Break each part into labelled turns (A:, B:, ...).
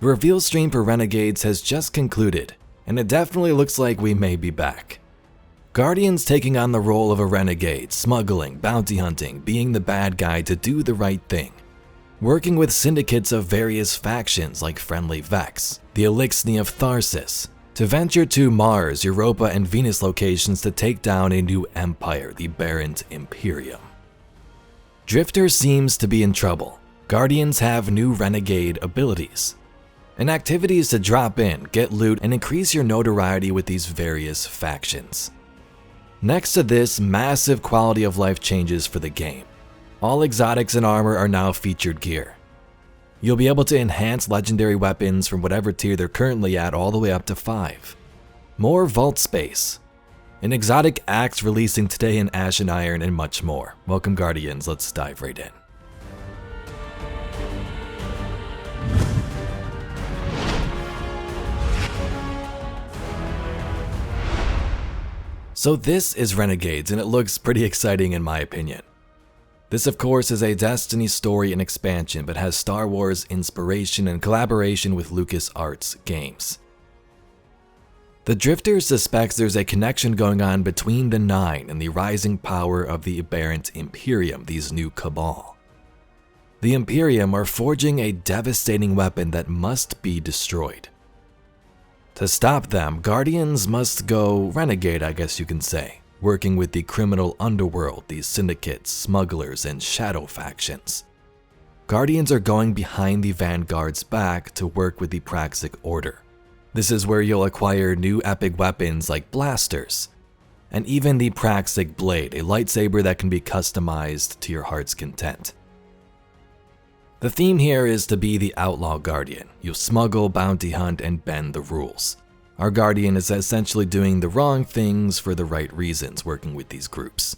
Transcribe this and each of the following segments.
A: The reveal stream for Renegades has just concluded, and it definitely looks like we may be back. Guardians taking on the role of a renegade, smuggling, bounty hunting, being the bad guy to do the right thing. Working with syndicates of various factions like Friendly Vex, the Elixir of Tharsis, to venture to Mars, Europa, and Venus locations to take down a new empire, the Barrent Imperium. Drifter seems to be in trouble. Guardians have new renegade abilities and activities to drop in, get loot, and increase your notoriety with these various factions. Next to this, massive quality of life changes for the game. All exotics and armor are now featured gear. You'll be able to enhance legendary weapons from whatever tier they're currently at all the way up to 5. More vault space. An exotic axe releasing today in Ashen Iron, and much more. Welcome Guardians, let's dive right in. So this is Renegades, and it looks pretty exciting in my opinion. This of course is a Destiny story and expansion, but has Star Wars inspiration and collaboration with LucasArts games. The Drifter suspects there's a connection going on between the Nine and the rising power of the Aberrant Imperium, these new cabal. The Imperium are forging a devastating weapon that must be destroyed. To stop them, Guardians must go renegade, I guess you can say, working with the criminal underworld, these syndicates, smugglers, and shadow factions. Guardians are going behind the Vanguard's back to work with the Praxic Order. This is where you'll acquire new epic weapons like blasters, and even the Praxic Blade, a lightsaber that can be customized to your heart's content. The theme here is to be the outlaw guardian. You'll smuggle, bounty hunt, and bend the rules. Our guardian is essentially doing the wrong things for the right reasons, working with these groups.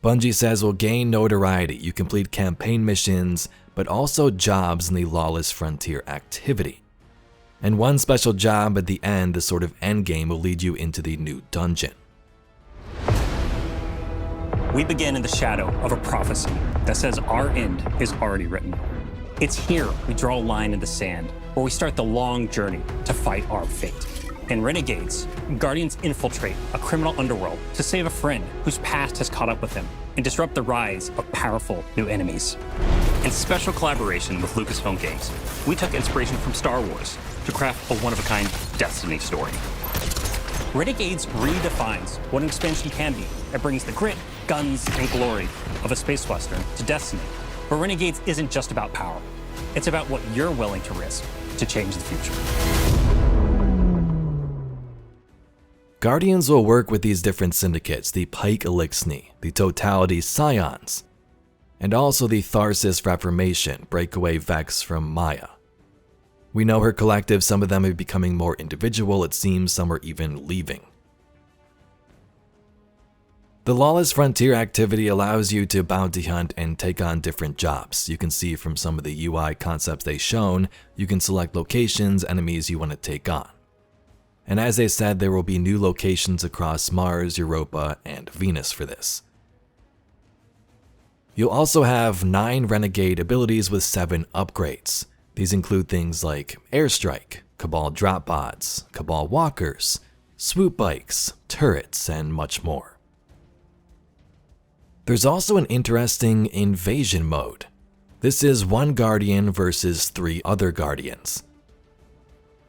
A: Bungie says will gain notoriety. You complete campaign missions, but also jobs in the Lawless Frontier activity. And one special job at the end, the sort of endgame, will lead you into the new dungeon.
B: We begin in the shadow of a prophecy that says our end is already written. It's here we draw a line in the sand, where we start the long journey to fight our fate. In Renegades, Guardians infiltrate a criminal underworld to save a friend whose past has caught up with him and disrupt the rise of powerful new enemies. In special collaboration with Lucasfilm Games, we took inspiration from Star Wars to craft a one-of-a-kind Destiny story. Renegades redefines what an expansion can be. It brings the grit, guns, and glory of a space western to Destiny. But Renegades isn't just about power. It's about what you're willing to risk to change the future.
A: Guardians will work with these different syndicates, the Pike Elixir, the Totality Scions, and also the Tharsis Reformation, breakaway Vex from Maya. We know her collective, some of them are becoming more individual, it seems some are even leaving. The Lawless Frontier activity allows you to bounty hunt and take on different jobs. You can see from some of the UI concepts they've shown, you can select locations, enemies you want to take on. And as they said, there will be new locations across Mars, Europa, and Venus for this. You'll also have 9 Renegade abilities with 7 upgrades. These include things like Airstrike, Cabal Drop Pods, Cabal Walkers, Swoop Bikes, Turrets, and much more. There's also an interesting invasion mode. This is 1 Guardian versus 3 other Guardians.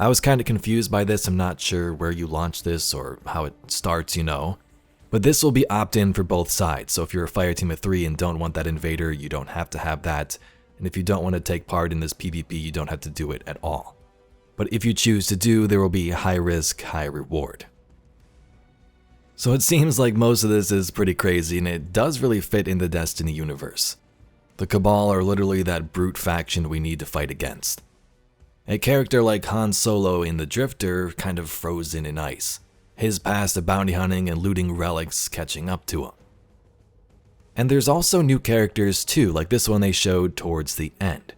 A: I was kind of confused by this, I'm not sure where you launch this or how it starts, But this will be opt-in for both sides, so if you're a fireteam of 3 and don't want that invader, you don't have to have that. And if you don't want to take part in this PvP, you don't have to do it at all. But if you choose to do, there will be high risk, high reward. So it seems like most of this is pretty crazy, and it does really fit in the Destiny universe. The Cabal are literally that brute faction we need to fight against. A character like Han Solo in The Drifter, kind of frozen in ice. His past of bounty hunting and looting relics catching up to him. And there's also new characters too, like this one they showed towards the end.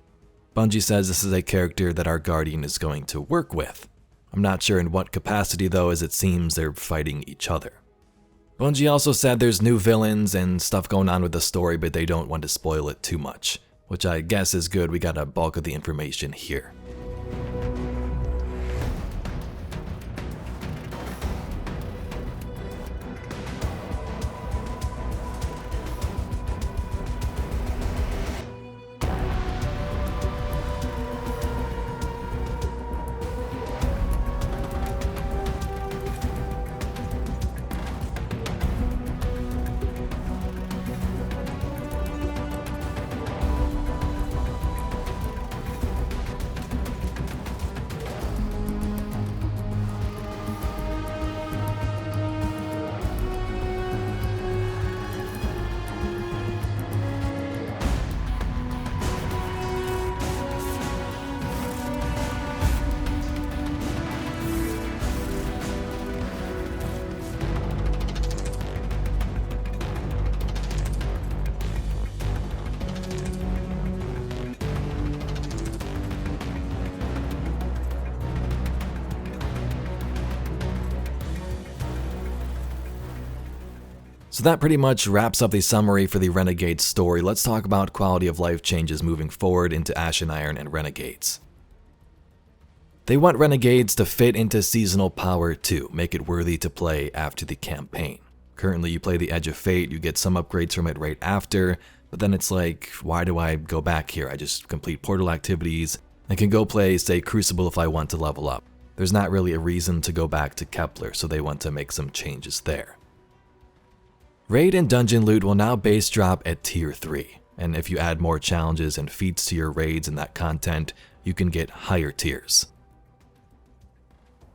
A: Bungie says this is a character that our Guardian is going to work with. I'm not sure in what capacity though, as it seems they're fighting each other. Bungie also said there's new villains and stuff going on with the story, but they don't want to spoil it too much, which I guess is good. We got a bulk of the information here. So that pretty much wraps up the summary for the Renegade story. Let's talk about quality of life changes moving forward into Ashen Iron and Renegades. They want Renegades to fit into seasonal power too, make it worthy to play after the campaign. Currently you play the Edge of Fate, you get some upgrades from it right after, but then it's like, why do I go back here? I just complete portal activities and can go play, say, Crucible if I want to level up. There's not really a reason to go back to Kepler, so they want to make some changes there. Raid and dungeon loot will now base drop at tier 3, and if you add more challenges and feats to your raids and that content, you can get higher tiers.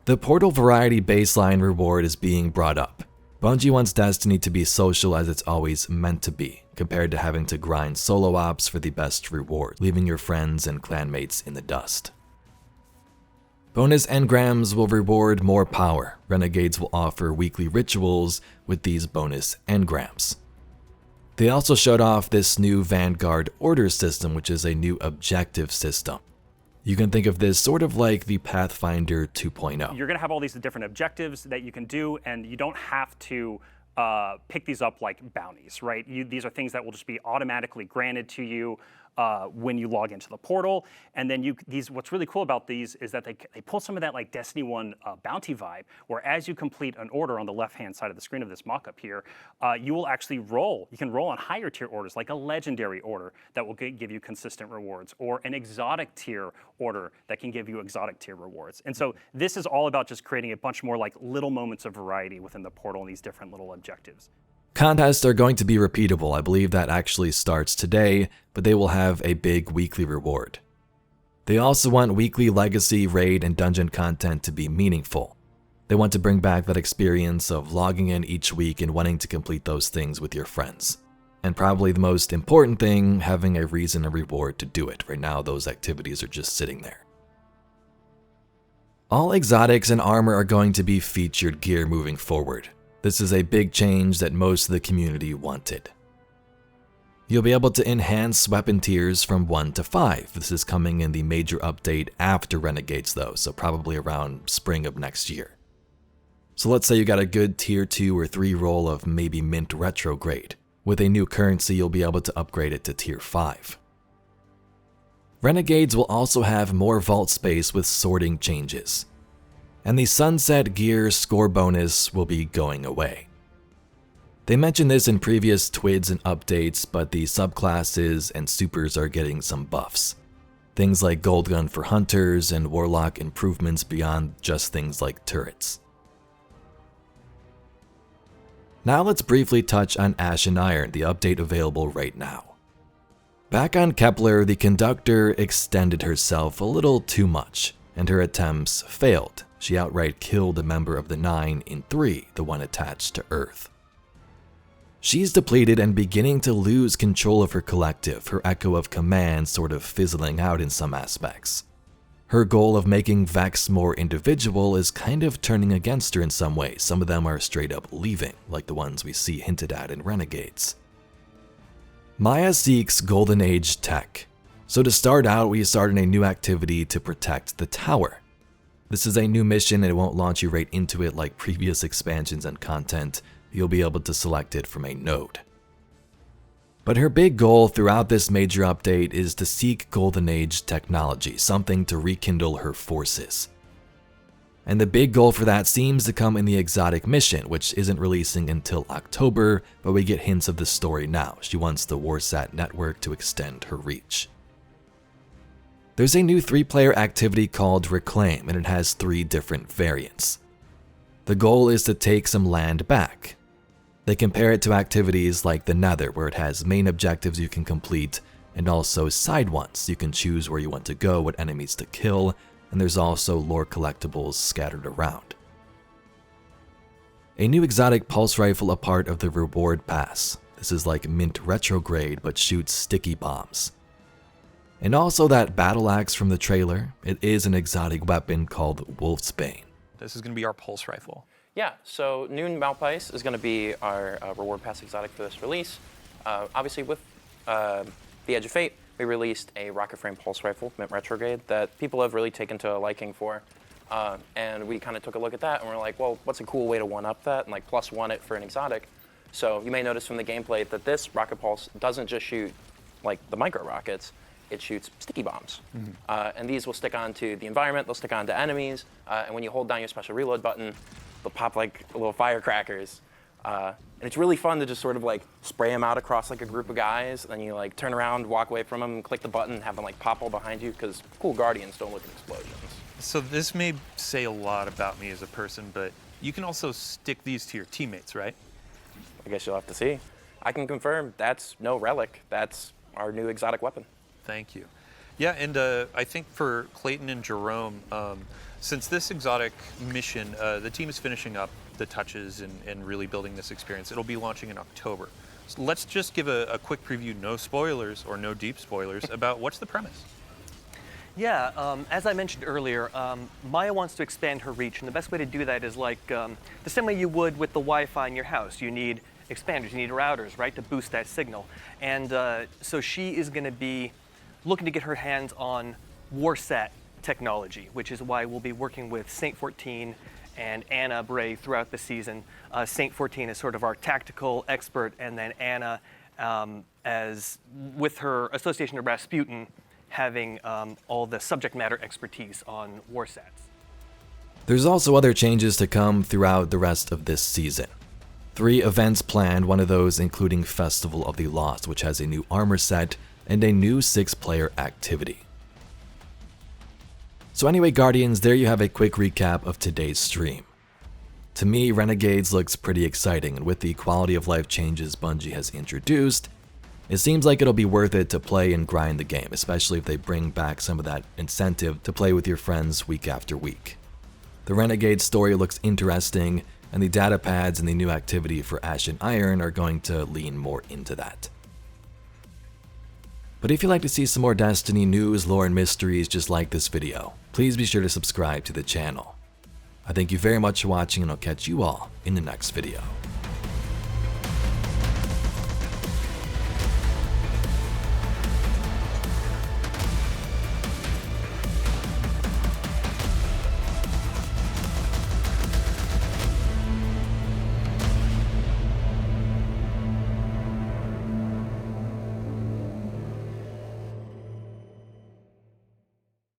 A: The Portal Variety baseline reward is being brought up. Bungie wants Destiny to be social as it's always meant to be, compared to having to grind solo ops for the best reward, leaving your friends and clanmates in the dust. Bonus engrams will reward more power. Renegades will offer weekly rituals with these bonus engrams. They also showed off this new Vanguard Order system, which is a new objective system. You can think of this sort of like the Pathfinder 2.0.
C: You're going to have all these different objectives that you can do, and you don't have to pick these up like bounties, right? These are things that will just be automatically granted to you when you log into the portal. And then what's really cool about these is that they pull some of that like Destiny 1 bounty vibe, where as you complete an order on the left-hand side of the screen of this mock-up here, you will actually roll. You can roll on higher tier orders, like a legendary order that will give you consistent rewards, or an exotic tier order that can give you exotic tier rewards. And so this is all about just creating a bunch more like little moments of variety within the portal and these different little objectives.
A: Contests are going to be repeatable. I believe that actually starts today, but they will have a big weekly reward. They also want weekly legacy, raid, and dungeon content to be meaningful. They want to bring back that experience of logging in each week and wanting to complete those things with your friends. And probably the most important thing, having a reason and reward to do it. Right now, those activities are just sitting there. All exotics and armor are going to be featured gear moving forward. This is a big change that most of the community wanted. You'll be able to enhance weapon tiers from 1 to 5. This is coming in the major update after Renegades though, so probably around spring of next year. So let's say you got a good tier 2 or 3 roll of maybe mint retrograde. With a new currency, you'll be able to upgrade it to tier 5. Renegades will also have more vault space with sorting changes. And the Sunset Gear score bonus will be going away. They mentioned this in previous TWIDs and updates, but the subclasses and supers are getting some buffs. Things like Gold Gun for Hunters and Warlock improvements beyond just things like turrets. Now let's briefly touch on Ashen Iron, the update available right now. Back on Kepler, the conductor extended herself a little too much, and her attempts failed. She outright killed a member of the 9 in 3, the one attached to Earth. She's depleted and beginning to lose control of her collective, her echo of command sort of fizzling out in some aspects. Her goal of making Vex more individual is kind of turning against her in some ways. Some of them are straight up leaving, like the ones we see hinted at in Renegades. Maya seeks Golden Age tech. So to start out, we started a new activity to protect the tower. This is a new mission and it won't launch you right into it like previous expansions and content. You'll be able to select it from a node. But her big goal throughout this major update is to seek Golden Age technology, something to rekindle her forces. And the big goal for that seems to come in the exotic mission, which isn't releasing until October, but we get hints of the story now. She wants the Warsat network to extend her reach. There's a new 3-player activity called Reclaim, and it has 3 different variants. The goal is to take some land back. They compare it to activities like the Nether, where it has main objectives you can complete, and also side ones. You can choose where you want to go, what enemies to kill, and there's also lore collectibles scattered around. A new exotic pulse rifle a part of the reward pass. This is like mint retrograde, but shoots sticky bombs. And also that battle axe from the trailer, it is an exotic weapon called Wolf's Bane.
D: This is going to be our pulse rifle.
E: Yeah, so Noon Malpais is going to be our reward pass exotic for this release. Obviously with the Edge of Fate, we released a rocket frame pulse rifle, Mint Retrograde, that people have really taken to a liking for. And we kind of took a look at that and we're like, well, what's a cool way to one-up that and like +1 it for an exotic? So you may notice from the gameplay that this rocket pulse doesn't just shoot like the micro rockets, it shoots sticky bombs. And these will stick onto the environment, they'll stick onto enemies, and when you hold down your special reload button, they'll pop like little firecrackers. And it's really fun to just sort of like spray them out across like a group of guys, and then you like turn around, walk away from them, and click the button, and have them like pop all behind you, because cool Guardians don't look at explosions.
D: So this may say a lot about me as a person, but you can also stick these to your teammates, right?
E: I guess you'll have to see. I can confirm that's no relic. That's our new exotic weapon.
D: Thank you. Yeah, and I think for Clayton and Jerome, since this exotic mission, the team is finishing up the touches and really building this experience. It'll be launching in October. So let's just give a quick preview, no spoilers or no deep spoilers, about what's the premise.
F: Yeah, as I mentioned earlier, Maya wants to expand her reach, and the best way to do that is like the same way you would with the Wi-Fi in your house. You need expanders, you need routers, right, to boost that signal. And so she is going to be looking to get her hands on Warsat technology, which is why we'll be working with Saint 14 and Anna Bray throughout the season. Saint 14 is sort of our tactical expert, and then Anna, as with her association of Rasputin, having all the subject matter expertise on Warsats.
A: There's also other changes to come throughout the rest of this season. 3 events planned, one of those including Festival of the Lost, which has a new armor set and a new 6-player activity. So anyway, Guardians, there you have a quick recap of today's stream. To me, Renegades looks pretty exciting, and with the quality of life changes Bungie has introduced, it seems like it'll be worth it to play and grind the game, especially if they bring back some of that incentive to play with your friends week after week. The Renegade story looks interesting, and the data pads and the new activity for Ash and Iron are going to lean more into that. But if you'd like to see some more Destiny news, lore, and mysteries just like this video, please be sure to subscribe to the channel. I thank you very much for watching, and I'll catch you all in the next video.